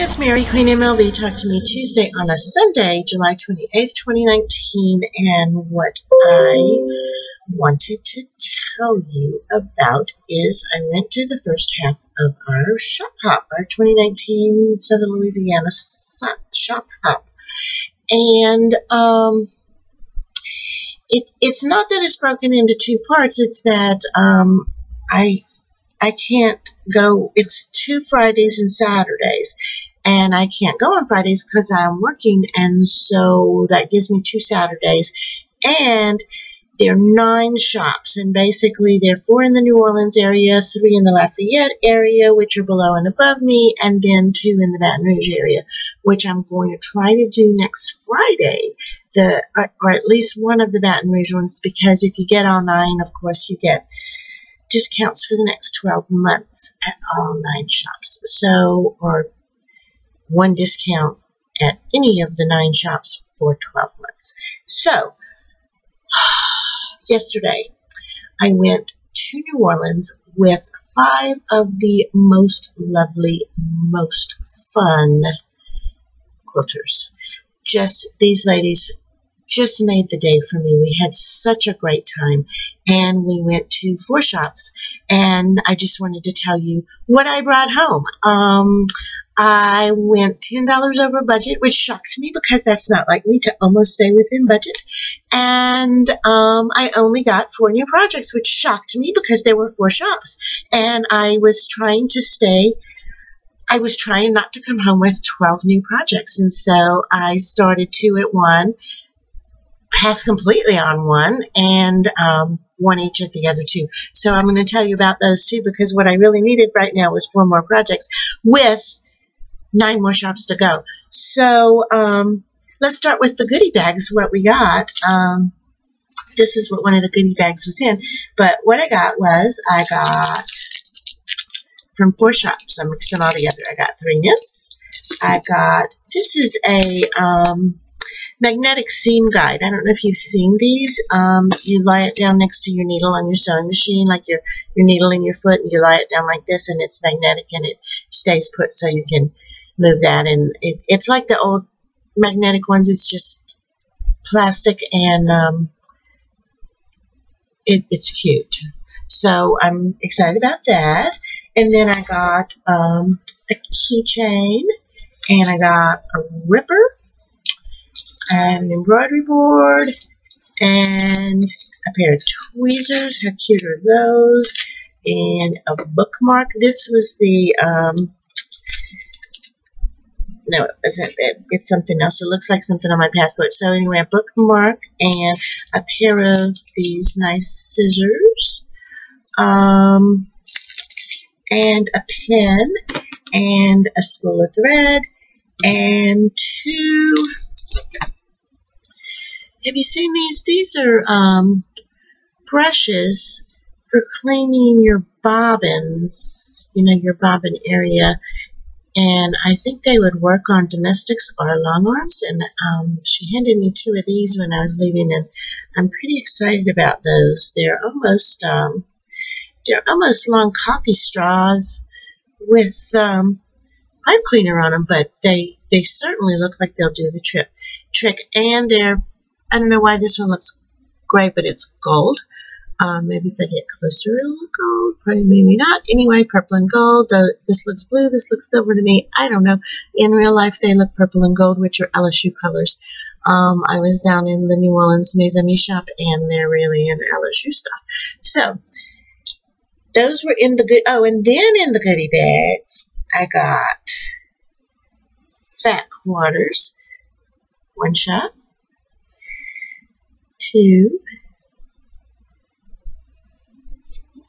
it's Mary, Queen MLB. Talk to me Tuesday on a Sunday, July 28th, 2019. And what I wanted to tell you about is I went to the first half of our Shop Hop, our 2019 Southern Louisiana Shop Hop. And it's not that it's broken into two parts. It's that I can't go. It's 2 Fridays and Saturdays, and I can't go on Fridays because I'm working, and so that gives me 2 Saturdays. And there are 9 shops, and basically there are 4 in the New Orleans area, 3 in the Lafayette area, which are below and above me, and then 2 in the Baton Rouge area, which I'm going to try to do next Friday, or at least one of the Baton Rouge ones, because if you get all 9, of course, you get discounts for the next 12 months at all 9 shops. So, or 1 discount at any of the 9 shops for 12 months. So, yesterday, I went to New Orleans with 5 of the most lovely, most fun quilters. Just these ladies just made the day for me. We had such a great time, and we went to 4 shops, and I just wanted to tell you what I brought home. I went $10 over budget, which shocked me because that's not like me to almost stay within budget. And I only got 4 new projects, which shocked me because there were 4 shops. And I was trying not to come home with 12 new projects. And so I started 2 at one, passed completely on 1, and 1 each at the other 2. So I'm going to tell you about those 2 because what I really needed right now was 4 more projects with 9 more shops to go. So let's start with the goodie bags, what we got. This is what one of the goodie bags was in. But what I got from 4 shops. I'm mixing all together. I got 3 knits. This is a magnetic seam guide. I don't know if you've seen these. You lie it down next to your needle on your sewing machine, like your needle in your foot, and you lie it down like this, and it's magnetic, and it stays put so you can move that. And it's like the old magnetic ones. It's just plastic, and it's cute. So I'm excited about that. And then I got a keychain, and I got a ripper, an embroidery board, and a pair of tweezers. How cute are those? And a bookmark. This was the no, it isn't it. It's something else. It looks like something on my passport. So anyway, a bookmark and a pair of these nice scissors, and a pen, and a spool of thread, and 2. Have you seen these? These are brushes for cleaning your bobbins, your bobbin area. And I think they would work on domestics or long arms. And she handed me 2 of these when I was leaving, and I'm pretty excited about those. They're almost long coffee straws with pipe cleaner on them, but they certainly look like they'll do the trick. And I don't know why this one looks gray, but it's gold. Maybe if I get closer, it'll look gold. Probably, maybe not. Anyway, purple and gold. This looks blue. This looks silver to me. I don't know. In real life, they look purple and gold, which are LSU colors. I was down in the New Orleans Mes Amis shop, and they're really in LSU stuff. So those were in the good. Oh, and then in the goodie bags, I got fat quarters. 1 shop. 2,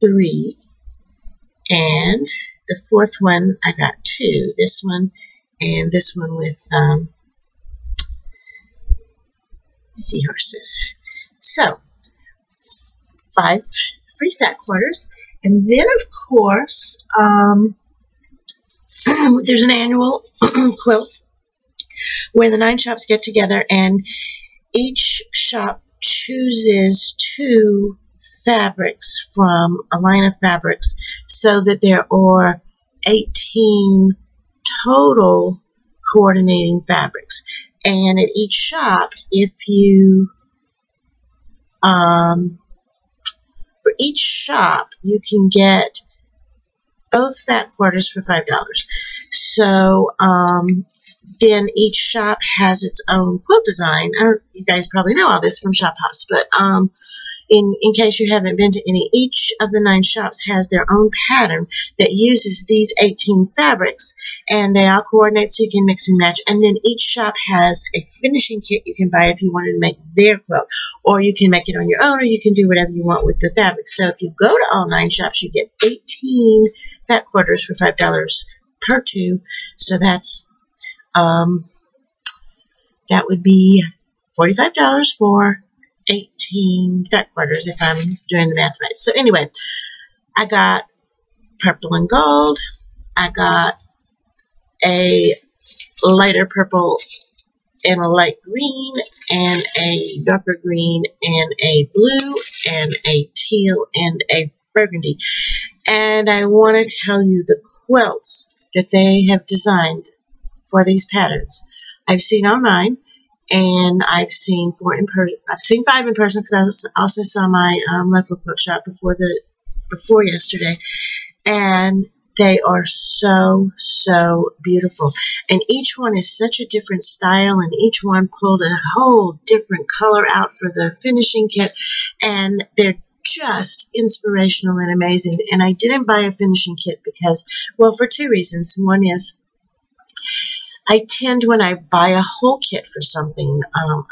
3, and the 4th one I got 2. This one and this one with seahorses. So 5 free fat quarters, and then of course there's an annual quilt where the 9 shops get together, and each shop chooses 2 fabrics from a line of fabrics, so that there are 18 total coordinating fabrics. And at each shop, if you for each shop, you can get both fat quarters for $5. So then each shop has its own quilt design. You guys probably know all this from Shop House, but in case you haven't been to any, each of the 9 shops has their own pattern that uses these 18 fabrics, and they all coordinate so you can mix and match. And then each shop has a finishing kit you can buy if you wanted to make their quilt, or you can make it on your own, or you can do whatever you want with the fabric. So if you go to all 9 shops, you get 18 fat quarters for $5 per 2. So that's that would be $45 for 18 fat quarters if I'm doing the math right. So anyway, I got purple and gold. I got a lighter purple and a light green and a darker green and a blue and a teal and a burgundy. And I want to tell you the quilts that they have designed for these patterns. I've seen all 9. And I've seen 4 in person. I've seen 5 in person because I also saw my local quilt shop before yesterday, and they are so beautiful. And each one is such a different style, and each one pulled a whole different color out for the finishing kit, and they're just inspirational and amazing. And I didn't buy a finishing kit because, well, for 2 reasons. One is I tend, when I buy a whole kit for something,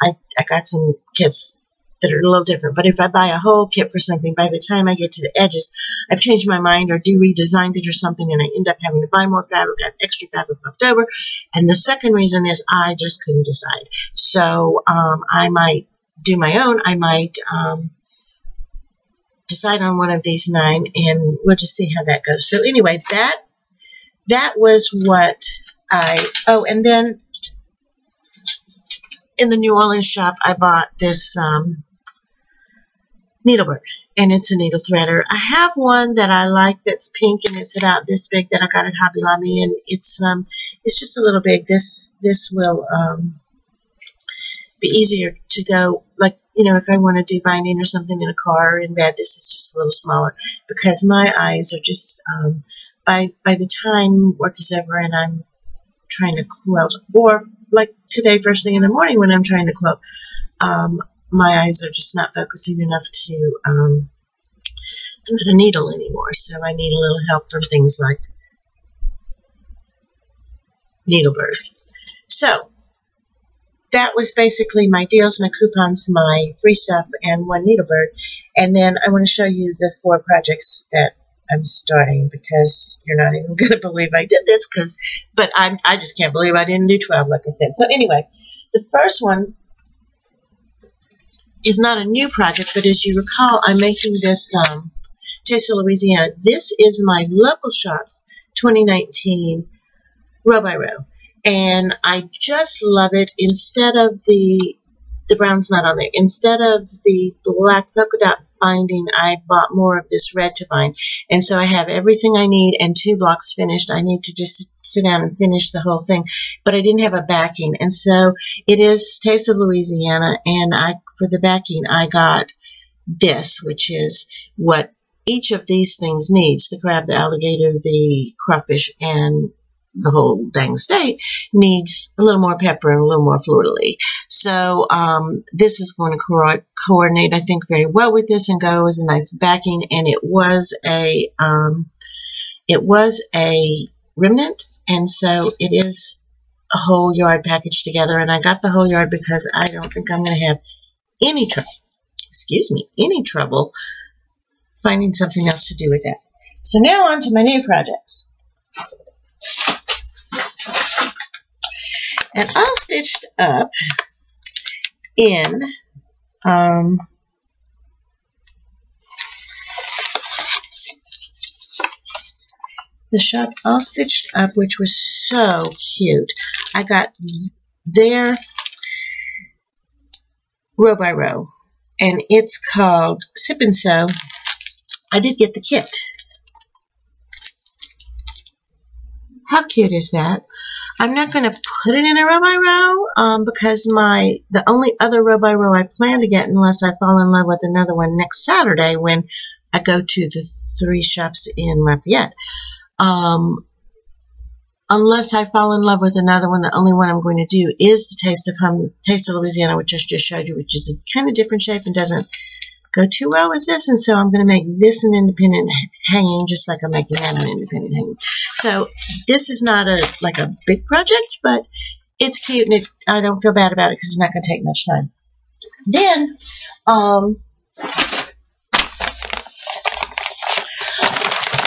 I got some kits that are a little different, but if I buy a whole kit for something, by the time I get to the edges, I've changed my mind or redesigned it or something, and I end up having to buy more fabric. I have extra fabric left over. And the second reason is I just couldn't decide. So I might do my own. I might decide on one of these 9, and we'll just see how that goes. So anyway, that was what and then in the New Orleans shop, I bought this needlebird, and it's a needle threader. I have one that I like that's pink, and it's about this big that I got at Hobby Lobby, and it's just a little big. This will be easier to go, like, you know, if I want to do binding or something in a car or in bed. This is just a little smaller because my eyes are just by the time work is over and I'm trying to quilt, or like today first thing in the morning when I'm trying to quilt, my eyes are just not focusing enough to thread a needle anymore, so I need a little help from things like Needlebird. So that was basically my deals, my coupons, my free stuff, and one Needlebird. And then I want to show you the 4 projects that I'm starting, because you're not even going to believe I did this, but I just can't believe I didn't do 12, like I said. So anyway, the first one is not a new project, but as you recall, I'm making this Taste of Louisiana. This is my local shop's 2019 row by row, and I just love it. Instead of the brown's not on there. Instead of the black polka dot binding, I bought more of this red to bind. And so I have everything I need and 2 blocks finished. I need to just sit down and finish the whole thing. But I didn't have a backing. And so it is Taste of Louisiana. And for the backing, I got this, which is what each of these things needs. The crab, the alligator, the crawfish, and the whole dang state needs a little more pepper and a little more fleur-de-lis. So this is going to coordinate, I think, very well with this and go as a nice backing. And it was a remnant, and so it is a whole yard packaged together. And I got the whole yard because I don't think I'm going to have any trouble finding something else to do with that. So now on to my new projects. And all stitched up in the shop All Stitched Up, which was so cute. I got their row by row, and it's called Sip and Sew. I did get the kit. How cute is that? I'm not going to put it in a row by row because the only other row by row I plan to get, unless I fall in love with another one next Saturday when I go to the 3 shops in Lafayette. Unless I fall in love with another one, the only one I'm going to do is the Taste of Louisiana, which I just showed you, which is a kind of different shape and doesn't go too well with this. And so I'm going to make this an independent hanging, just like I'm making that an independent hanging. So this is not like a big project, but it's cute, and I don't feel bad about it because it's not going to take much time. Then,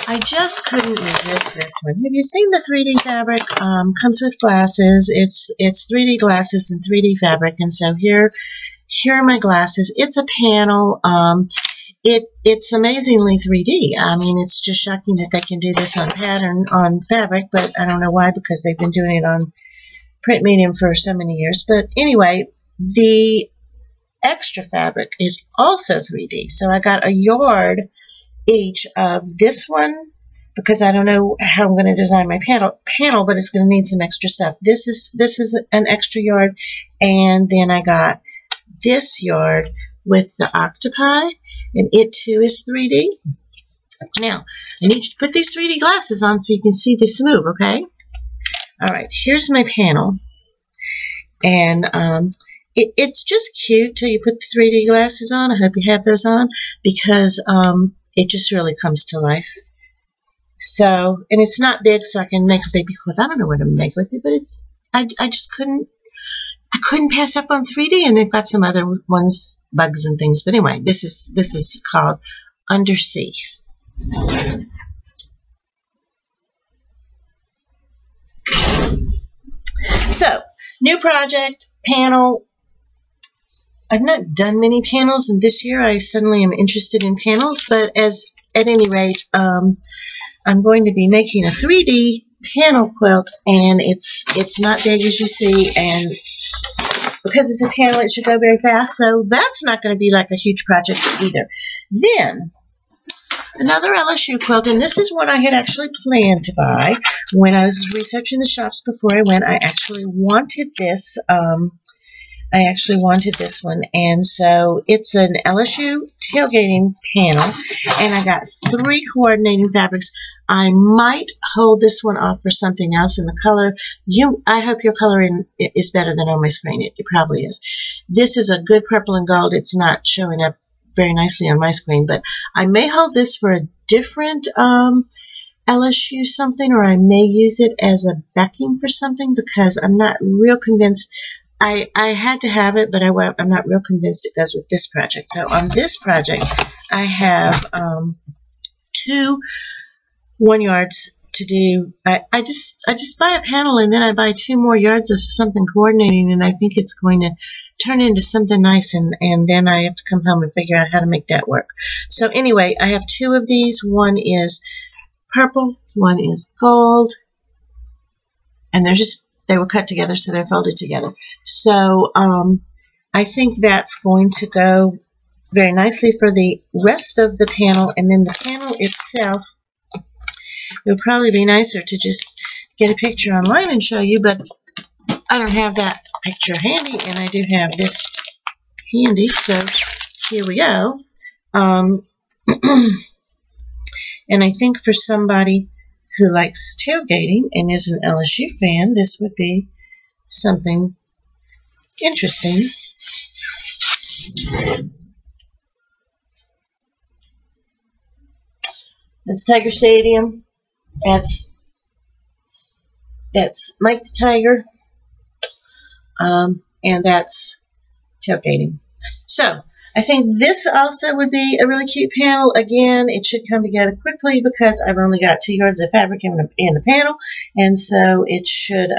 I just couldn't resist this one. Have you seen the 3D fabric? Comes with glasses. It's 3D glasses and 3D fabric. And so here are my glasses. It's a panel. It's amazingly 3D. I mean, it's just shocking that they can do this on pattern on fabric, but I don't know why, because they've been doing it on print medium for so many years. But anyway, the extra fabric is also 3D. So I got a yard each of this one, because I don't know how I'm going to design my panel, but it's going to need some extra stuff. This is an extra yard, and then I got this yard with the octopi, and it too is 3D. Now, I need you to put these 3D glasses on so you can see this move, okay? All right, here's my panel, and it's just cute till you put the 3D glasses on. I hope you have those on, because it just really comes to life. So, and it's not big, so I can make a baby quilt. I don't know what to make with it, but I just couldn't pass up on 3D, and they've got some other ones, bugs and things. But anyway, this is called Undersea. So, new project, panel. I've not done many panels, and this year I suddenly am interested in panels, but at any rate, I'm going to be making a 3D panel quilt, and it's not big as you see, and because it's a panel, it should go very fast, so that's not going to be like a huge project either. Then, another LSU quilt, and this is one I had actually planned to buy. When I was researching the shops before I went, I actually wanted this. I actually wanted this one, and so it's an LSU tailgating panel, and I got 3 coordinating fabrics. I might hold this one off for something else in the color. I hope your coloring is better than on my screen. It probably is. This is a good purple and gold. It's not showing up very nicely on my screen, but I may hold this for a different LSU something, or I may use it as a backing for something, because I'm not real convinced. I had to have it, but I'm not real convinced it goes with this project. So on this project, I have 2 1 yards to do. I just buy a panel, and then I buy 2 more yards of something coordinating, and I think it's going to turn into something nice, and then I have to come home and figure out how to make that work. So anyway, I have 2 of these. One is purple, one is gold, and they were cut together, so they're folded together. So I think that's going to go very nicely for the rest of the panel. And then the panel itself, it would probably be nicer to just get a picture online and show you, but I don't have that picture handy, and I do have this handy, so here we go. And I think for somebody who likes tailgating and is an LSU fan, this would be something interesting. That's Tiger Stadium. That's Mike the Tiger. And that's tailgating. So I think this also would be a really cute panel. Again, it should come together quickly because I've only got 2 yards of fabric in the panel, and so it should,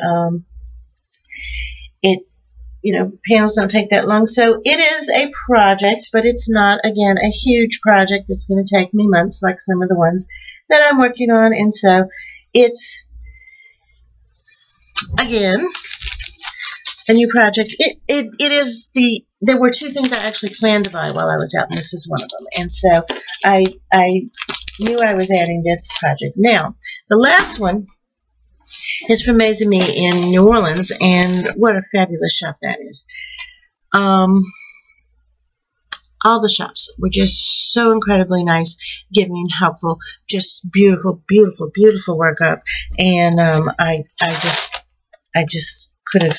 panels don't take that long. So it is a project, but it's not, again, a huge project that's going to take me months like some of the ones that I'm working on. And so it's, again, a new project. There were 2 things I actually planned to buy while I was out, and this is one of them. And so I knew I was adding this project. Now, the last one It's from Ttmt in New Orleans, and what a fabulous shop that is. All the shops were just so incredibly nice, giving, helpful, just beautiful, beautiful, beautiful work up. And I just could have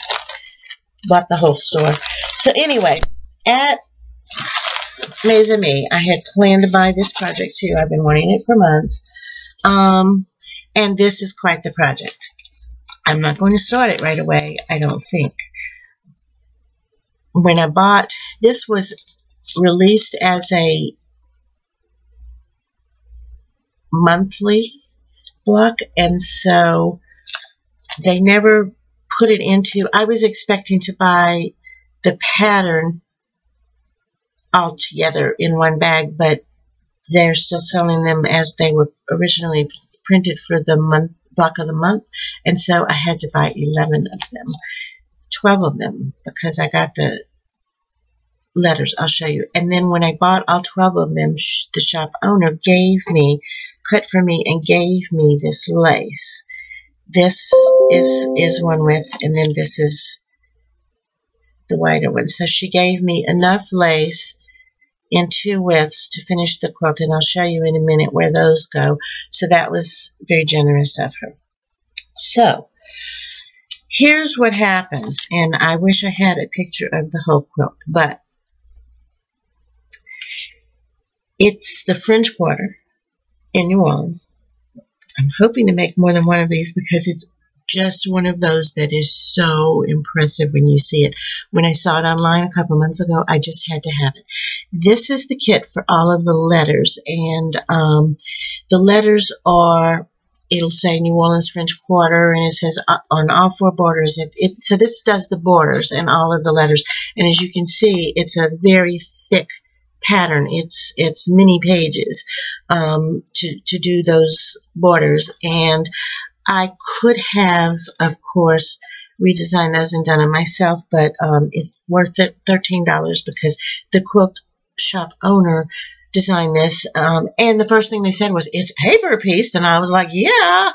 bought the whole store. So anyway, at Ttmt, I had planned to buy this project too. I've been wanting it for months. And this is quite the project. I'm not going to start it right away, I don't think. When I bought, this was released as a monthly block, and so they never put it into, I was expecting to buy the pattern all together in one bag, but they're still selling them as they were originally printed for the month block of the month, and so I had to buy 11 of them, 12 of them, because I got the letters. I'll show you. And then when I bought all 12 of them, the shop owner cut for me and gave me this lace. This is one width, and then this is the wider one. So she gave me enough lace in 2 widths to finish the quilt, and I'll show you in a minute where those go. So that was very generous of her. So here's what happens, and I wish I had a picture of the whole quilt, but it's the French Quarter in New Orleans. I'm hoping to make more than one of these because it's just one of those that is so impressive when you see it. When I saw it online a couple months ago, I just had to have it. This is the kit for all of the letters, and the letters are, it'll say New Orleans French Quarter, and it says on all 4 borders. So this does the borders and all of the letters, and as you can see, it's a very thick pattern. It's many pages to do those borders, and I could have, of course, redesigned those and done them myself, but it's worth $13 because the quilt shop owner designed this, and the first thing they said was, it's paper pieced, and I was like, yeah,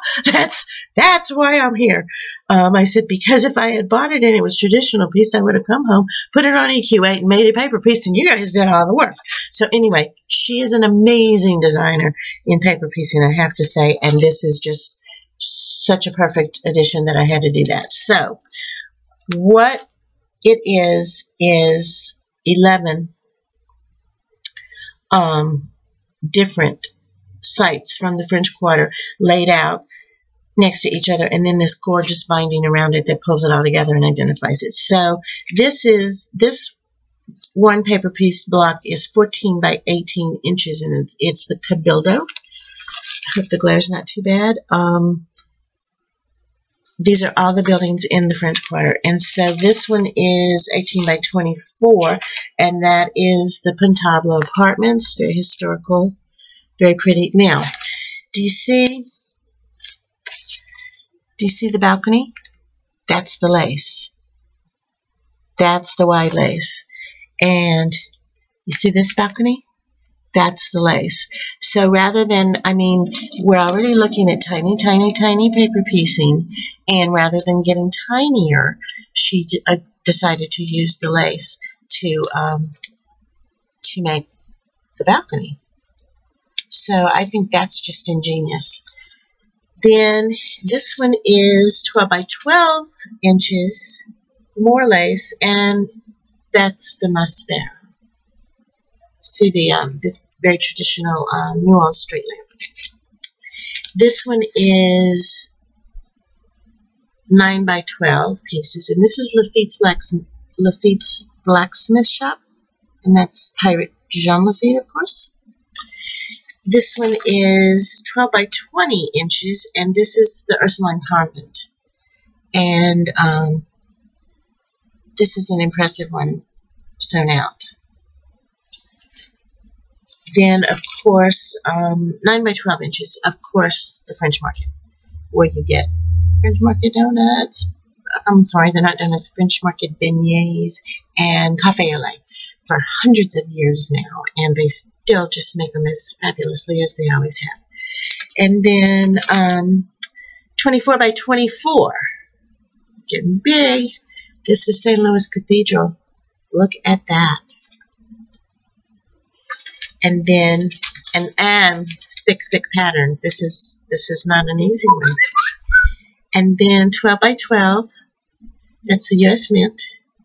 that's why I'm here. I said, because if I had bought it and it was traditional pieced, I would have come home, put it on EQ8, and made it paper pieced, and you guys did all the work. So anyway, she is an amazing designer in paper piecing, I have to say, and this is just such a perfect addition that I had to do that. So what it is 11 different sites from the French Quarter laid out next to each other, and then this gorgeous binding around it that pulls it all together and identifies it. So this one paper piece block is 14 by 18 inches, and it's the Cabildo. I hope the glare's not too bad. These are all the buildings in the French Quarter, and so this one is 18 by 24, and that is the Pentablo Apartments. Very historical, very pretty. Now, do you see the balcony? That's the lace. That's the wide lace. And you see this balcony? That's the lace. So rather than, I mean, we're already looking at tiny, tiny, tiny paper piecing, and rather than getting tinier, she decided to use the lace to make the balcony. So I think that's just ingenious. Then this one is 12 by 12 inches, more lace, and that's the Masper. See this very traditional New Orleans street lamp. This one is 9 by 12 pieces, and this is Lafitte's blacksmith shop, and that's Pirate Jean Lafitte, of course. This one is 12 by 20 inches, and this is the Ursuline Convent. And this is an impressive one sewn out. Then, of course, 9 by 12 inches, of course, the French Market, where you get French Market donuts. I'm sorry, they're not donuts, French Market beignets and café au lait for hundreds of years now, and they still just make them as fabulously as they always have. And then 24 by 24. Getting big. This is St. Louis Cathedral. Look at that. And then and thick pattern. This is not an easy one. And then 12 by 12. That's the U.S. Mint.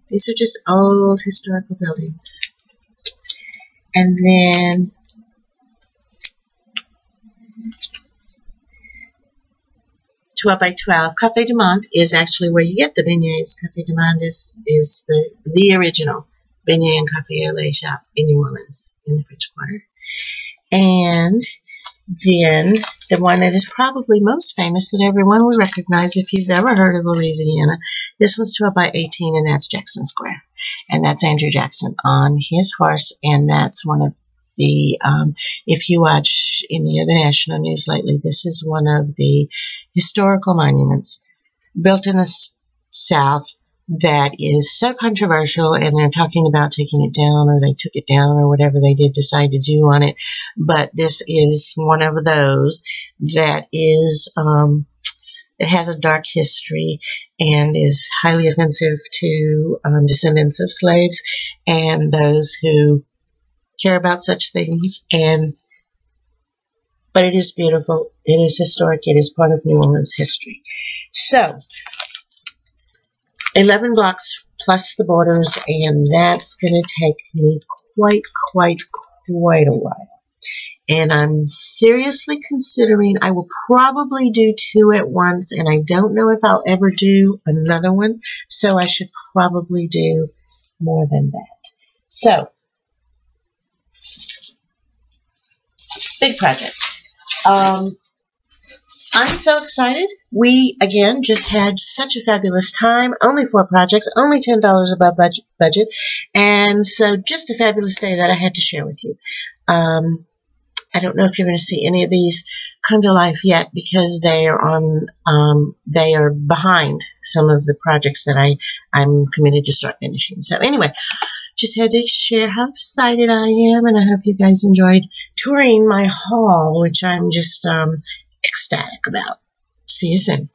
These are just old historical buildings. And then $12 by $12. Café du Monde is actually where you get the beignets. Café du Monde is the original beignet and café au lait shop in New Orleans in the French Quarter. And then the one that is probably most famous that everyone will recognize if you've ever heard of Louisiana. This one's 12 by 18, and that's Jackson Square. And that's Andrew Jackson on his horse, and that's one of the, if you watch any of the national news lately, this is one of the historical monuments built in the South that is so controversial, and they're talking about taking it down, or they took it down, or whatever they did decide to do on it. But this is one of those that is, it has a dark history and is highly offensive to descendants of slaves and those who care about such things. But it is beautiful. It is historic. It is part of New Orleans history. So 11 blocks plus the borders, and that's going to take me quite a while. And I'm seriously considering, I will probably do 2 at once, and I don't know if I'll ever do another one, so I should probably do more than that. So, big project. I'm so excited. We, again, just had such a fabulous time. Only 4 projects, only $10 above budget, and so just a fabulous day that I had to share with you. I don't know if you're going to see any of these come to life yet because they are on, they are behind some of the projects that I'm committed to start finishing. So anyway, just had to share how excited I am, and I hope you guys enjoyed touring my haul, which I'm just ecstatic about. See you soon.